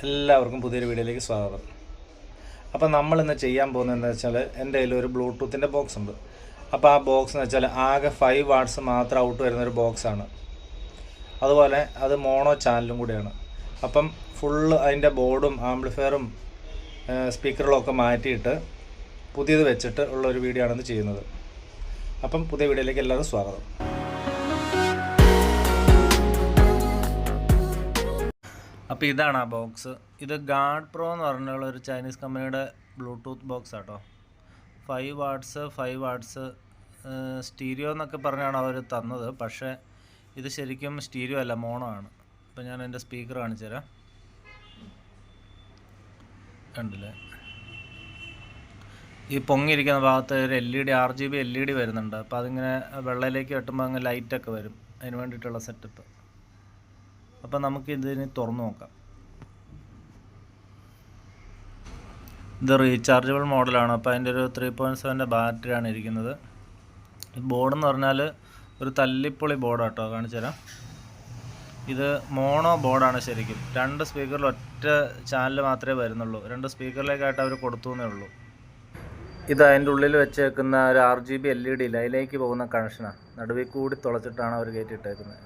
എല്ലാവർക്കും പുതിയൊരു വീഡിയോയിലേക്ക് സ്വാഗതം. അപ്പോൾ നമ്മളിന്ന് ചെയ്യാൻ പോകുന്നത് എന്താ വെച്ചാൽ, എൻ്റെ കയ്യിൽ ഒരു ബ്ലൂടൂത്തിൻ്റെ ബോക്സ് ഉണ്ട്. അപ്പോൾ ആ ബോക്സ് എന്ന് വെച്ചാൽ ആകെ 5 വാട്ട്സ് മാത്രം ഔട്ട് വരുന്നൊരു ബോക്സാണ്. അതുപോലെ അത് മോണോ ചാനലും കൂടിയാണ്. അപ്പം ഫുള്ള് അതിൻ്റെ ബോർഡും ആംപ്ലിഫയറും സ്പീക്കറുകളൊക്കെ മാറ്റിയിട്ട് പുതിയത് വെച്ചിട്ട് ഉള്ളൊരു വീഡിയോ ആണിത് ചെയ്യുന്നത്. അപ്പം പുതിയ വീഡിയോയിലേക്ക് എല്ലാവരും സ്വാഗതം. അപ്പോൾ ഇതാണ് ആ ബോക്സ്. ഇത് ഗാർഡ് പ്രോ എന്ന് പറഞ്ഞുള്ള ഒരു ചൈനീസ് കമ്പനിയുടെ ബ്ലൂടൂത്ത് ബോക്സ് ആട്ടോ. 5 വാട്ട്സ് സ്റ്റീരിയോ എന്നൊക്കെ പറഞ്ഞാണ് അവർ തന്നത്. പക്ഷേ ഇത് ശരിക്കും സ്റ്റീരിയോ അല്ല, മോണോ ആണ്. അപ്പോൾ ഞാൻ എൻ്റെ സ്പീക്കർ കാണിച്ചു തരാം. കണ്ടില്ലേ, ഈ പൊങ്ങിയിരിക്കുന്ന ഭാഗത്ത് ഒരു LED RGB LED വരുന്നുണ്ട്. അപ്പോൾ അതിങ്ങനെ വെള്ളയിലേക്ക് കെട്ടുമ്പോൾ അങ്ങ് ലൈറ്റൊക്കെ വരും. അതിന് വേണ്ടിയിട്ടുള്ള സെറ്റപ്പ്. അപ്പോൾ നമുക്ക് ഇതിന് തുറന്നു നോക്കാം. ഇത് റീചാർജബിൾ മോഡലാണ്. അപ്പോൾ അതിൻ്റെ ഒരു 3.7 ബാറ്ററിയാണ് ഇരിക്കുന്നത്. ബോർഡെന്ന് പറഞ്ഞാൽ ഒരു തല്ലിപ്പൊളി ബോർഡാട്ടോ, കാണിച്ചു തരാം. ഇത് മോണോ ബോർഡാണ് ശരിക്കും. 2 സ്പീക്കറിൽ ഒറ്റ ചാനൽ മാത്രമേ വരുന്നുള്ളൂ. 2 സ്പീക്കറിലേക്കായിട്ട് അവർ കൊടുത്തു എന്നേ ഉള്ളൂ. ഇത് അതിൻ്റെ ഉള്ളിൽ വെച്ചേക്കുന്ന ഒരു RGB LED ഇല്ല, അതിലേക്ക് പോകുന്ന കണക്ഷനാണ്. നടുവിൽ കൂടി തുളച്ചിട്ടാണ് അവർ കയറ്റിയിട്ടേക്കുന്നത്.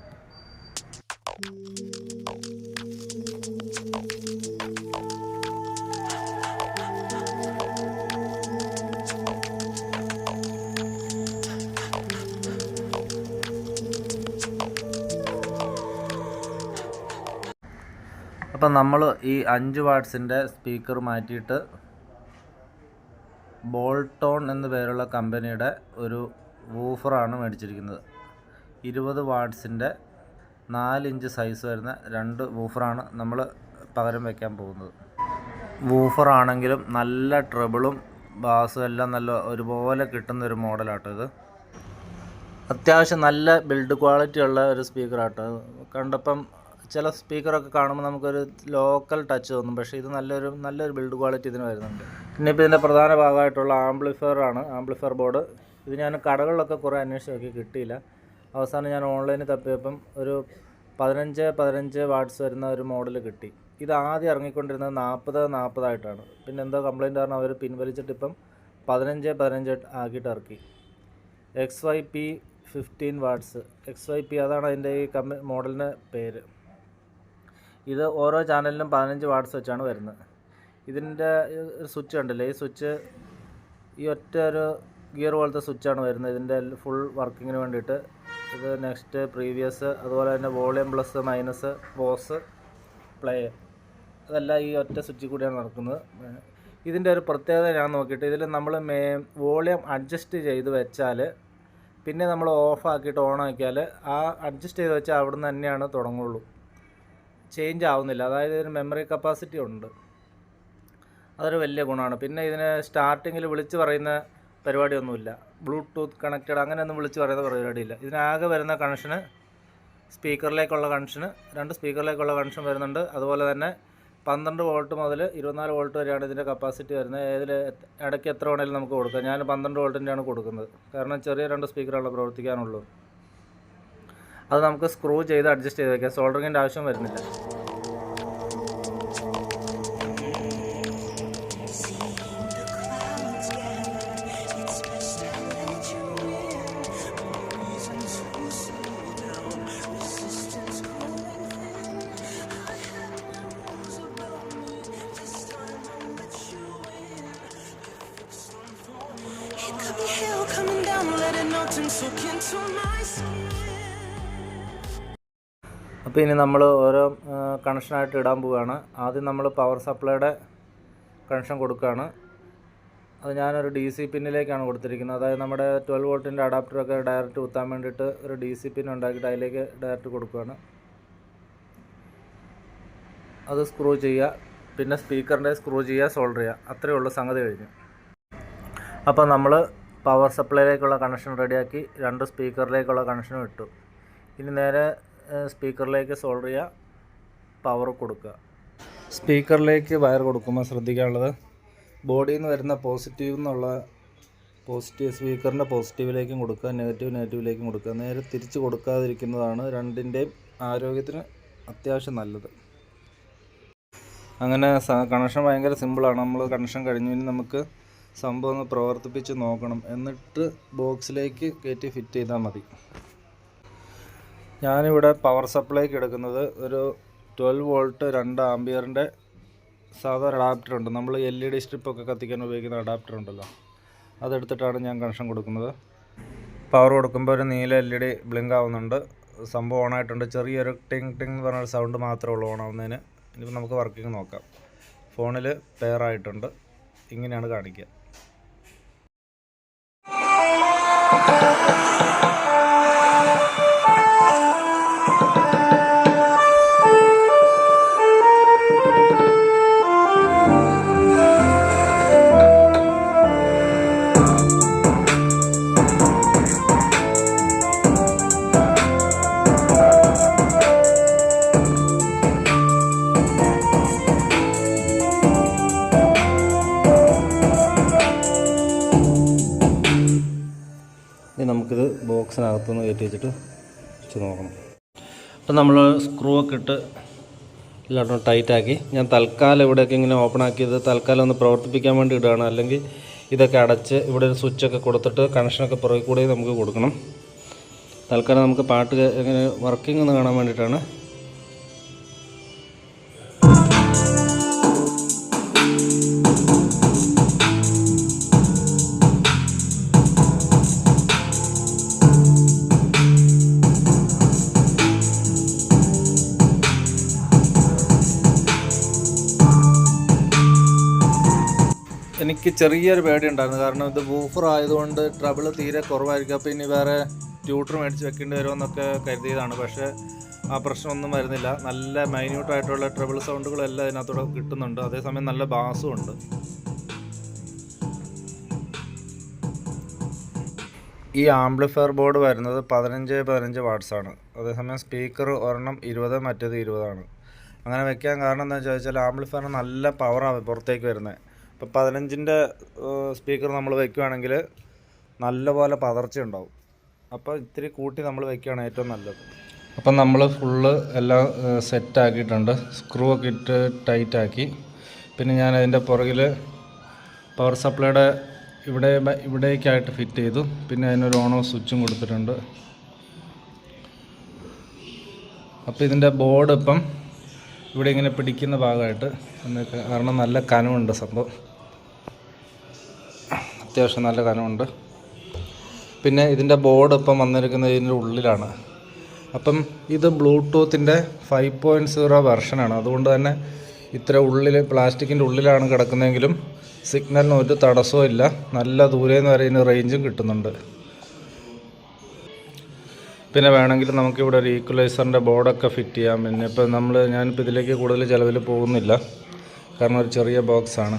അപ്പം നമ്മൾ ഈ 5 വാട്ട്സിൻ്റെ സ്പീക്കർ മാറ്റിയിട്ട് ബോൾട്ടോൺ എന്ന പേരുള്ള കമ്പനിയുടെ ഒരു വൂഫറാണ് മേടിച്ചിരിക്കുന്നത്. 20 വാട്ട്സിൻ്റെ 4 ഇഞ്ച് സൈസ് വരുന്ന 2 വൂഫറാണ് നമ്മൾ പകരം വയ്ക്കാൻ പോകുന്നത്. വൂഫറാണെങ്കിലും നല്ല ട്രബിളും ബാസും എല്ലാം നല്ല ഒരുപോലെ കിട്ടുന്നൊരു മോഡലാട്ടോ ഇത്. അത്യാവശ്യം നല്ല ബിൽഡ് ക്വാളിറ്റി ഉള്ള ഒരു സ്പീക്കറാട്ടോ. കണ്ടപ്പം ചില സ്പീക്കറൊക്കെ കാണുമ്പോൾ നമുക്കൊരു ലോക്കൽ ടച്ച് തോന്നും, പക്ഷേ ഇത് നല്ലൊരു ബിൽഡ് ക്വാളിറ്റി ഇതിന് വരുന്നുണ്ട്. പിന്നെ ഇപ്പോൾ ഇതിൻ്റെ പ്രധാന ഭാഗമായിട്ടുള്ള ആംപ്ലിഫയർ ബോർഡ്. ഇത് ഞാൻ കടകളിലൊക്കെ കുറേ അന്വേഷിച്ച് നോക്കി, കിട്ടിയില്ല. അവസാനം ഞാൻ ഓൺലൈനിൽ തപ്പിയപ്പം ഒരു 15 വാട്ട്സ് വരുന്ന ഒരു മോഡൽ കിട്ടി. ഇത് ആദ്യം ഇറങ്ങിക്കൊണ്ടിരുന്നത് 40 ആയിട്ടാണ്. പിന്നെ എന്തോ കംപ്ലയിൻ്റ് കാരണം അവർ പിൻവലിച്ചിട്ട് ഇപ്പം 15 ആക്കിയിട്ട് ഇറക്കി. XYP 15 watts. XYP അതാണ് അതിൻ്റെ ഈ മോഡലിൻ്റെ പേര്. ഇത് ഓരോ ചാനലിനും 15 വാട്ട്സ് വെച്ചാണ് വരുന്നത്. ഇതിൻ്റെ സ്വിച്ച് കണ്ടില്ലേ, ഈ സ്വിച്ച് ഈ ഒറ്റ ഒരു ഗിയർ പോലത്തെ സ്വിച്ചാണ് വരുന്നത് ഇതിൻ്റെ ഫുൾ വർക്കിങ്ങിന് വേണ്ടിയിട്ട്. ഇത് നെക്സ്റ്റ്, പ്രീവിയസ്, അതുപോലെ തന്നെ volume plus minus, pause, play, അതെല്ലാം ഈ ഒറ്റ സ്വിച്ചിൽ കൂടിയാണ് നടക്കുന്നത്. ഇതിൻ്റെ ഒരു പ്രത്യേകത ഞാൻ നോക്കിയിട്ട്, ഇതിൽ നമ്മൾ വോളിയം അഡ്ജസ്റ്റ് ചെയ്ത് വെച്ചാൽ പിന്നെ നമ്മൾ ഓഫാക്കിയിട്ട് ഓൺ ആക്കിയാൽ ആ അഡ്ജസ്റ്റ് ചെയ്ത് വെച്ചാൽ അവിടെ നിന്ന് തന്നെയാണ് തുടങ്ങുള്ളൂ, ചേഞ്ച് ആവുന്നില്ല. അതായത് ഇതിന് മെമ്മറി കപ്പാസിറ്റി ഉണ്ട്, അതൊരു വലിയ ഗുണമാണ്. പിന്നെ ഇതിന് സ്റ്റാർട്ടിങ്ങിൽ വിളിച്ച് പറയുന്ന പരിപാടിയൊന്നുമില്ല. ബ്ലൂടൂത്ത് കണക്റ്റഡ് അങ്ങനെയൊന്നും വിളിച്ച് പറയുന്ന പരിപാടിയില്ല. ഇതിനാകെ വരുന്ന കണക്ഷന് സ്പീക്കറിലേക്കുള്ള കണക്ഷന്, 2 സ്പീക്കറിലേക്കുള്ള കണക്ഷൻ വരുന്നുണ്ട്. അതുപോലെ തന്നെ 12 വോൾട്ട് മുതൽ 24 വോൾട്ട് വരെയാണ് ഇതിൻ്റെ കപ്പാസിറ്റി വരുന്നത്. ഇതിൽ ഇടയ്ക്ക് എത്ര വേണമെങ്കിലും നമുക്ക് കൊടുക്കാം. ഞാൻ 12 വോൾട്ടിൻ്റെയാണ് കൊടുക്കുന്നത്, കാരണം ചെറിയ 2 സ്പീക്കറുകളെ പ്രവർത്തിക്കാനുള്ളൂ. അത് നമുക്ക് സ്ക്രൂ ചെയ്ത് അഡ്ജസ്റ്റ് ചെയ്ത് വയ്ക്കാം, സോൾഡറിങ്ങിൻ്റെ ആവശ്യം വരുന്നില്ല. അപ്പോൾ ഇനി നമ്മൾ ഓരോ കണക്ഷനായിട്ട് ഇടാൻ പോവുകയാണ്. ആദ്യം നമ്മൾ പവർ സപ്ലൈയുടെ കണക്ഷൻ കൊടുക്കുകയാണ്. അത് ഞാനൊരു DC പിന്നിലേക്കാണ് കൊടുത്തിരിക്കുന്നത്. അതായത് നമ്മുടെ 12 വോൾട്ടിൻ്റെ അഡാപ്റ്ററൊക്കെ ഡയറക്റ്റ് കുത്താൻ വേണ്ടിയിട്ട് ഒരു DC പിൻ ഉണ്ടാക്കിയിട്ട് അതിലേക്ക് ഡയറക്റ്റ് കൊടുക്കുകയാണ്. അത് സ്ക്രൂ ചെയ്യുക, പിന്നെ സ്പീക്കറിൻ്റെ സ്ക്രൂ ചെയ്യുക, സോൾഡർ ചെയ്യുക, അത്രയേ ഉള്ളൂ, സംഗതി കഴിഞ്ഞു. അപ്പോൾ നമ്മൾ പവർ സപ്ലൈയിലേക്കുള്ള കണക്ഷൻ റെഡിയാക്കി, 2 സ്പീക്കറിലേക്കുള്ള കണക്ഷനും ഇട്ടു. ഇനി നേരെ സ്പീക്കറിലേക്ക് സോൾഡർ ചെയ്യുക, പവർ കൊടുക്കുക. സ്പീക്കറിലേക്ക് വയർ കൊടുക്കുമ്പോൾ ശ്രദ്ധിക്കാനുള്ളത്, ബോഡിയിൽ നിന്ന് വരുന്ന പോസിറ്റീവ് സ്പീക്കറിൻ്റെ പോസിറ്റീവിലേക്കും കൊടുക്കുക, നെഗറ്റീവിലേക്കും കൊടുക്കുക. നേരെ തിരിച്ച് കൊടുക്കാതിരിക്കുന്നതാണ് രണ്ടിൻ്റെയും ആരോഗ്യത്തിന് അത്യാവശ്യം നല്ലത്. അങ്ങനെ കണക്ഷൻ ഭയങ്കര സിമ്പിളാണ്. നമ്മൾ കണക്ഷൻ കഴിഞ്ഞ് ഇനി നമുക്ക് സംഭവം ഒന്ന് പ്രവർത്തിപ്പിച്ച് നോക്കണം. എന്നിട്ട് ബോക്സിലേക്ക് കയറ്റി ഫിറ്റ് ചെയ്താൽ മതി. ഞാനിവിടെ പവർ സപ്ലൈക്ക് എടുക്കുന്നത് ഒരു 12 വോൾട്ട് 2 ആംപിയറിൻ്റെ സാധാരണ അഡാപ്റ്റർ ഉണ്ട്. നമ്മൾ LED സ്ട്രിപ്പൊക്കെ കത്തിക്കാൻ ഉപയോഗിക്കുന്ന അഡാപ്റ്റർ ഉണ്ടല്ലോ, അതെടുത്തിട്ടാണ് ഞാൻ കണക്ഷൻ കൊടുക്കുന്നത്. പവർ കൊടുക്കുമ്പോൾ ഒരു നീല LED ബ്ലിങ്ക് ആവുന്നുണ്ട്. സംഭവം ഓണായിട്ടുണ്ട്. ചെറിയൊരു ടിങ് ടിങ് എന്ന് പറഞ്ഞൊരു സൗണ്ട് മാത്രമേ ഉള്ളൂ ഓണാവുന്നതിന്. ഇനിയിപ്പോൾ നമുക്ക് വർക്കിംഗ് നോക്കാം. ഫോണിൽ പെയർ ആയിട്ടുണ്ട്. ഇങ്ങനെയാണ് കാണിക്കുക. ഇനി നമുക്കിത് ബോക്സിനകത്തുനിന്ന് കയറ്റി വെച്ചിട്ട് നോക്കണം. അപ്പം നമ്മൾ സ്ക്രൂ ഒക്കെ ഇട്ട് എല്ലായിടത്തും ടൈറ്റാക്കി. ഞാൻ തൽക്കാലം ഇവിടെയൊക്കെ ഇങ്ങനെ ഓപ്പൺ ആക്കിയത് തൽക്കാലം ഒന്ന് പ്രവർത്തിപ്പിക്കാൻ വേണ്ടി ഇടുകയാണ്. അല്ലെങ്കിൽ ഇതൊക്കെ അടച്ച് ഇവിടെ ഒരു സ്വിച്ചൊക്കെ കൊടുത്തിട്ട് കണക്ഷനൊക്കെ പുറകെ കൂടെ നമുക്ക് കൊടുക്കണം. തൽക്കാലം നമുക്ക് പാട്ട് എങ്ങനെ വർക്കിംഗ് ഒന്ന് കാണാൻ വേണ്ടിയിട്ടാണ്. എനിക്ക് ചെറിയൊരു പേടി ഉണ്ടായിരുന്നു. കാരണം ഇത് വൂഫർ ആയതുകൊണ്ട് ട്രബിൾ തീരെ കുറവായിരിക്കും. അപ്പോൾ ഇനി വേറെ ട്യൂട്ടർ മേടിച്ച് വെക്കേണ്ടി വരുമെന്നൊക്കെ കരുതിയതാണ്. പക്ഷേ ആ പ്രശ്നമൊന്നും വരുന്നില്ല. നല്ല മൈന്യൂട്ടായിട്ടുള്ള ട്രബിൾ സൗണ്ടുകളെല്ലാം ഇതിനകത്തൂടെ കിട്ടുന്നുണ്ട്. അതേസമയം നല്ല ബാസും ഉണ്ട്. ഈ ആംപ്ലിഫയർ ബോർഡ് വരുന്നത് 15 വാട്ട്സാണ്. അതേസമയം സ്പീക്കർ ഒരെണ്ണം 20, മറ്റേത് 20 അങ്ങനെ വെക്കാൻ കാരണം എന്താണെന്ന് ചോദിച്ചാൽ ആംപ്ലിഫയറിന് നല്ല പവറാണ് പുറത്തേക്ക് വരുന്നത്. ഇപ്പോൾ 15 സ്പീക്കർ നമ്മൾ വയ്ക്കുകയാണെങ്കിൽ നല്ലപോലെ പതർച്ച ഉണ്ടാവും. അപ്പോൾ ഇത്തിരി കൂട്ടി നമ്മൾ വയ്ക്കുകയാണ് ഏറ്റവും നല്ലത്. അപ്പം നമ്മൾ ഫുള്ള് എല്ലാം സെറ്റാക്കിയിട്ടുണ്ട്. സ്ക്രൂ ഒക്കെ ഇട്ട് ടൈറ്റാക്കി. പിന്നെ ഞാൻ അതിൻ്റെ പുറകിൽ പവർ സപ്ലൈയുടെ ഇവിടേക്കായിട്ട് ഫിറ്റ് ചെയ്തു. പിന്നെ അതിനൊരു ഓൺ ഓഫ് സ്വിച്ചും കൊടുത്തിട്ടുണ്ട്. അപ്പോൾ ഇതിൻ്റെ ബോർഡ് ഇപ്പം ഇവിടെ ഇങ്ങനെ പിടിക്കുന്ന ഭാഗമായിട്ട് കാരണം നല്ല കനമുണ്ട് സംഭവം, അത്യാവശ്യം നല്ല കനമുണ്ട്. പിന്നെ ഇതിൻ്റെ ബോർഡ് ഇപ്പം വന്നിരിക്കുന്നത് ഇതിൻ്റെ ഉള്ളിലാണ്. അപ്പം ഇത് ബ്ലൂടൂത്തിൻ്റെ 5.0 വെർഷനാണ്. അതുകൊണ്ട് തന്നെ ഇത്ര ഉള്ളിൽ പ്ലാസ്റ്റിക്കിൻ്റെ ഉള്ളിലാണ് കിടക്കുന്നതെങ്കിലും സിഗ്നലിന് ഒരു തടസ്സവും ഇല്ല. നല്ല ദൂരെ നിന്ന് വരെ ഇതിന് റേഞ്ചും കിട്ടുന്നുണ്ട്. പിന്നെ വേണമെങ്കിൽ നമുക്കിവിടെ ഒരു ഈക്വലൈസറിൻ്റെ ബോർഡൊക്കെ ഫിറ്റ് ചെയ്യാം. പിന്നെ ഇപ്പോൾ ഞാനിപ്പോൾ ഇതിലേക്ക് കൂടുതൽ ചിലവിൽ പോകുന്നില്ല. കാരണം ഒരു ചെറിയ ബോക്സാണ്.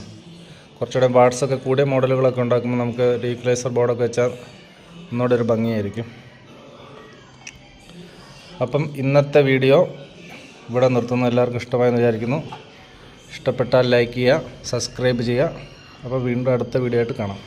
കുറച്ചുകൂടെ വാട്ട്സൊക്കെ കൂടിയ മോഡലുകളൊക്കെ ഉണ്ടാക്കുമ്പോൾ നമുക്ക് ഒരു ഈക്വലൈസർ ബോർഡൊക്കെ വെച്ചാൽ ഒന്നുകൂടെ ഒരു ഭംഗിയായിരിക്കും. അപ്പം ഇന്നത്തെ വീഡിയോ ഇവിടെ നിർത്തുന്നു. എല്ലാവർക്കും ഇഷ്ടമായെന്ന് വിചാരിക്കുന്നു. ഇഷ്ടപ്പെട്ടാൽ ലൈക്ക് ചെയ്യുക, സബ്സ്ക്രൈബ് ചെയ്യുക. അപ്പോൾ വീണ്ടും അടുത്ത വീഡിയോ ആയിട്ട് കാണാം.